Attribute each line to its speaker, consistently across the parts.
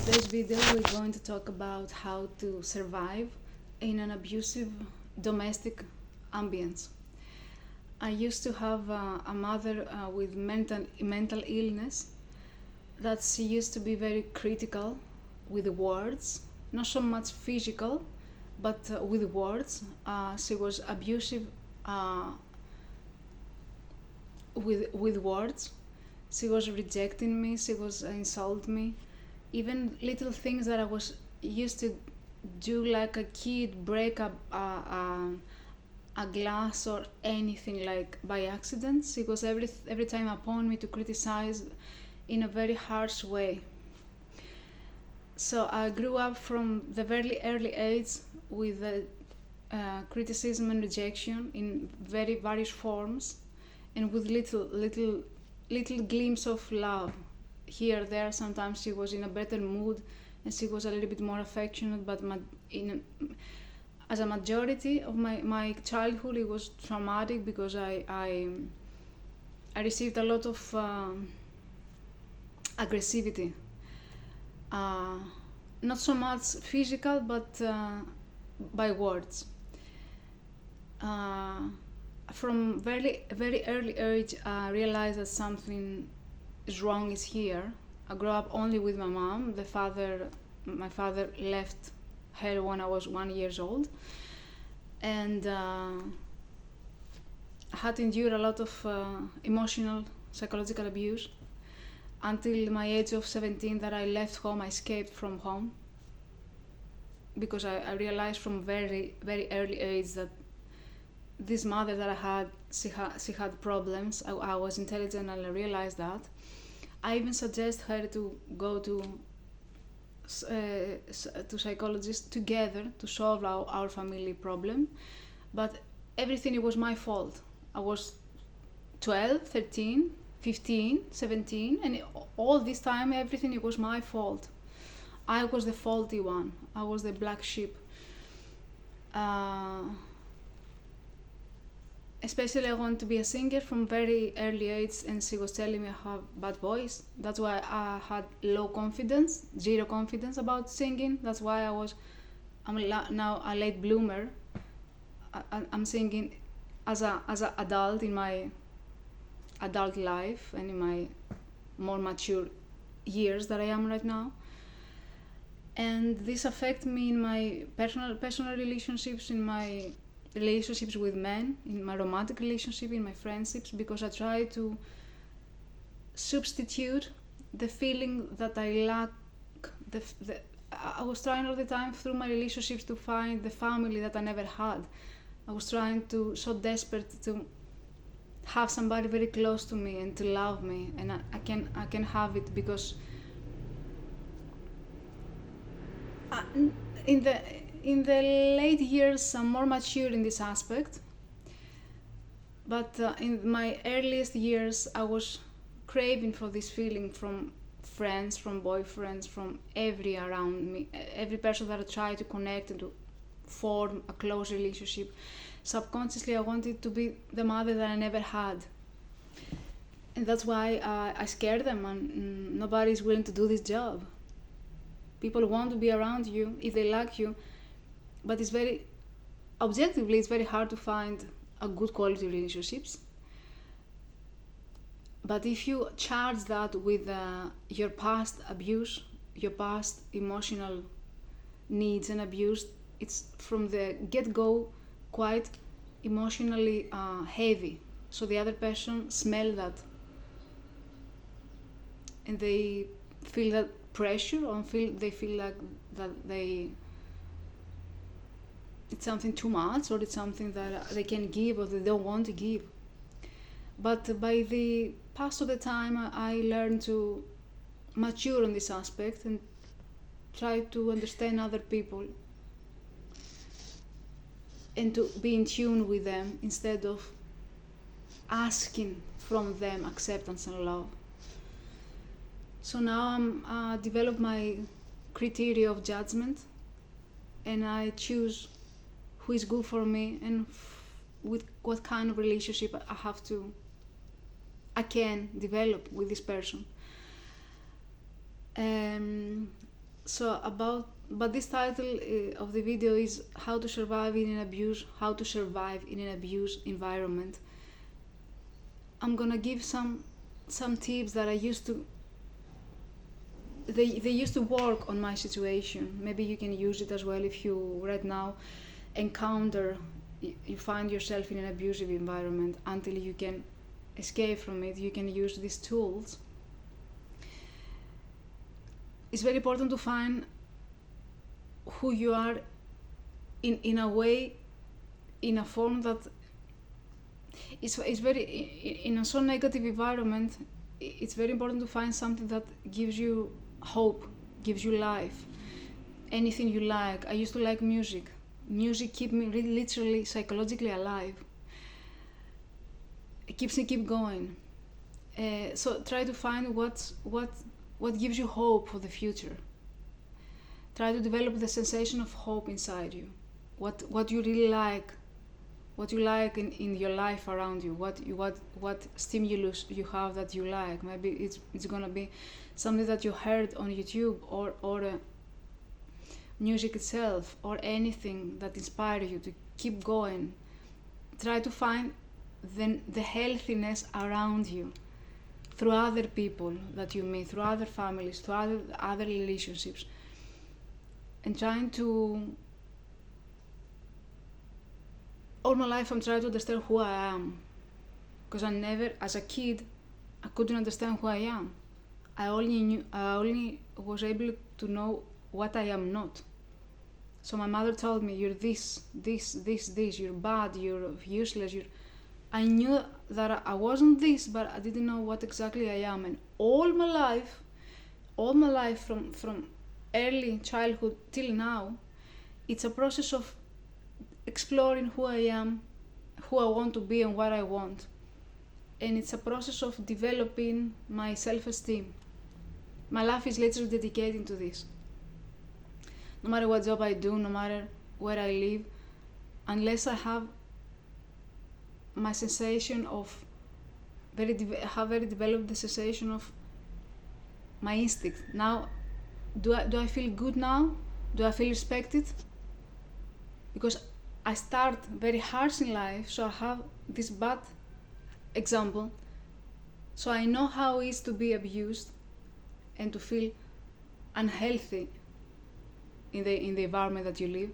Speaker 1: today's video we're going to talk about how to survive in an abusive domestic ambience. I used to have a mother with mental illness that she used to be very critical with words, not so much physical, but with words. She was abusive with words. She was rejecting me, she was insulting me. Even little things that I was used to do, like a kid, break a glass or anything, like by accident. She was every time upon me to criticize in a very harsh way. So I grew up from the very early age with criticism and rejection in very various forms, and with little glimpse of love here there. Sometimes she was in a better mood and she was a little bit more affectionate, but as a majority of my childhood it was traumatic, because I received a lot of aggressivity, not so much physical, but by words. From very early age, I realized that something is wrong is here. I grew up only with my mom. My father left her when I was 1 year old, and I had to endure a lot of emotional, psychological abuse until my age of 17, that I left home. I escaped from home because I realized from very early age that this mother that I had, she had problems. I was intelligent and I realized that. I even suggest her to go to psychologists together to solve our family problem, but everything, it was my fault. I was 12, 13, 15, 17, and all this time everything, it was my fault. I was the faulty one. I was the black sheep. Especially I wanted to be a singer from very early age, and she was telling me I have bad voice. That's why I had low confidence, zero confidence about singing. That's why I'm now a late bloomer. I'm singing as a adult, in my adult life and in my more mature years that I am right now. And this affects me in my personal relationships, in my relationships with men, in my romantic relationship, in my friendships, because I try to substitute the feeling that I lack. I was trying all the time through my relationships to find the family that I never had. I was trying to, so desperate to have somebody very close to me and to love me, and I can have it because in the late years I'm more mature in this aspect, but in my earliest years I was craving for this feeling from friends, from boyfriends, from every around me, every person that I tried to connect and to form a close relationship. Subconsciously I wanted to be the mother that I never had, and that's why I scared them, and nobody is willing to do this job. People want to be around you if they like you, but it's objectively very hard to find a good quality relationships. But if you charge that with your past abuse, your past emotional needs and abuse, it's from the get-go quite emotionally heavy. So the other person smell that, and they feel that pressure, or they feel like that it's something too much, or it's something that they can give or they don't want to give. But by the pass of the time, I learned to mature on this aspect and try to understand other people and to be in tune with them instead of asking from them acceptance and love. So now I develop my criteria of judgment, and I choose who is good for me and with what kind of relationship I can develop with this person. But this title of the video is how to survive in an abuse environment. I'm gonna give some tips that I used to they used to work on my situation. Maybe you can use it as well if you right now you find yourself in an abusive environment. Until you can escape from it, you can use these tools. It's very important to find who you are in a way, in a form that it's very, in a so negative environment, it's very important to find something that gives you hope, gives you life, anything you like. I used to like music. Music keeps me literally psychologically alive. It keeps me keep going. So try to find what gives you hope for the future. Try to develop the sensation of hope inside you. What you really like, what you like in your life around you. What stimulus you have that you like. Maybe it's gonna be something that you heard on YouTube or music itself, or anything that inspires you to keep going. Try to find the healthiness around you through other people that you meet, through other families, through other relationships, and trying to. All my life I'm trying to understand who I am, because as a kid, I couldn't understand who I am. I only was able to know what I am not. So my mother told me, you're this, you're bad, you're useless, I knew that I wasn't this, but I didn't know what exactly I am. And all my life from early childhood till now, it's a process of exploring who I am, who I want to be and what I want. And it's a process of developing my self-esteem. My life is literally dedicated to this. No matter what job I do, no matter where I live, unless I have my sensation of have very developed the sensation of my instinct. Now, do I feel good now? Do I feel respected? Because I start very harsh in life, so I have this bad example. So I know how it is to be abused and to feel unhealthy in the environment that you live.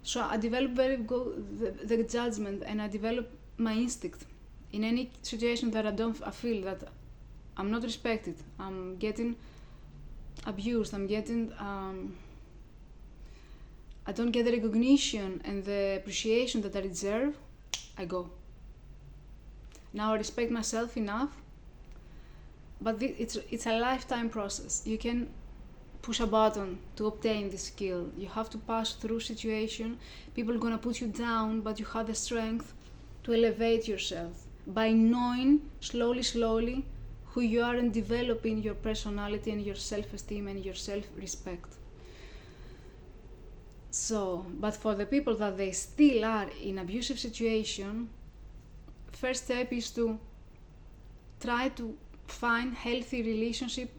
Speaker 1: So I develop very good the judgment, and I develop my instinct. In any situation that I feel that I'm not respected, I'm getting abused, I don't get the recognition and the appreciation that I deserve, I go. Now I respect myself enough, but it's a lifetime process. You can push a button to obtain this skill. You have to pass through situation. People are gonna put you down, but you have the strength to elevate yourself by knowing slowly who you are and developing your personality and your self-esteem and your self-respect. So, but for the people that they still are in abusive situation, first step is to try to find healthy relationship,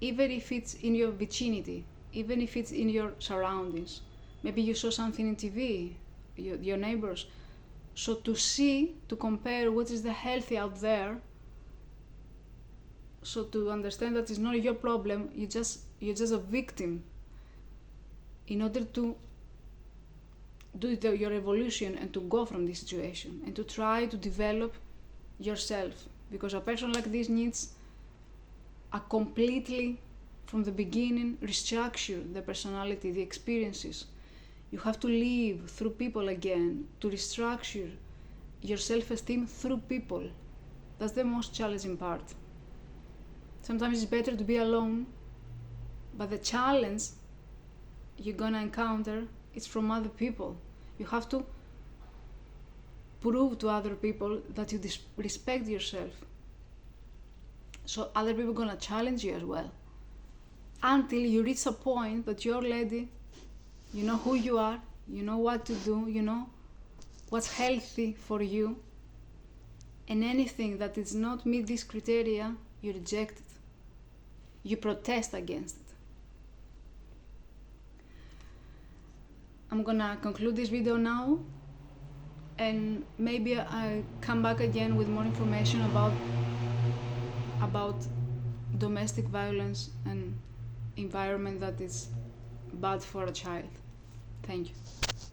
Speaker 1: even if it's in your vicinity, even if it's in your surroundings. Maybe you saw something in TV, your neighbors. So to compare what is the healthy out there, so to understand that it's not your problem, you're just a victim, in order to do your evolution and to go from this situation and to try to develop yourself. Because a person like this needs a completely, from the beginning, restructure the personality, the experiences. You have to live through people again, to restructure your self-esteem through people. That's the most challenging part. Sometimes it's better to be alone, but the challenge you're gonna encounter is from other people. You have to prove to other people that you respect yourself. So other people are gonna challenge you as well. Until you reach a point that you're ready, you know who you are, you know what to do, you know what's healthy for you. And anything that does not meet this criteria, you reject it. You protest against it. I'm gonna conclude this video now, and maybe I come back again with more information about domestic violence and environment that is bad for a child. Thank you.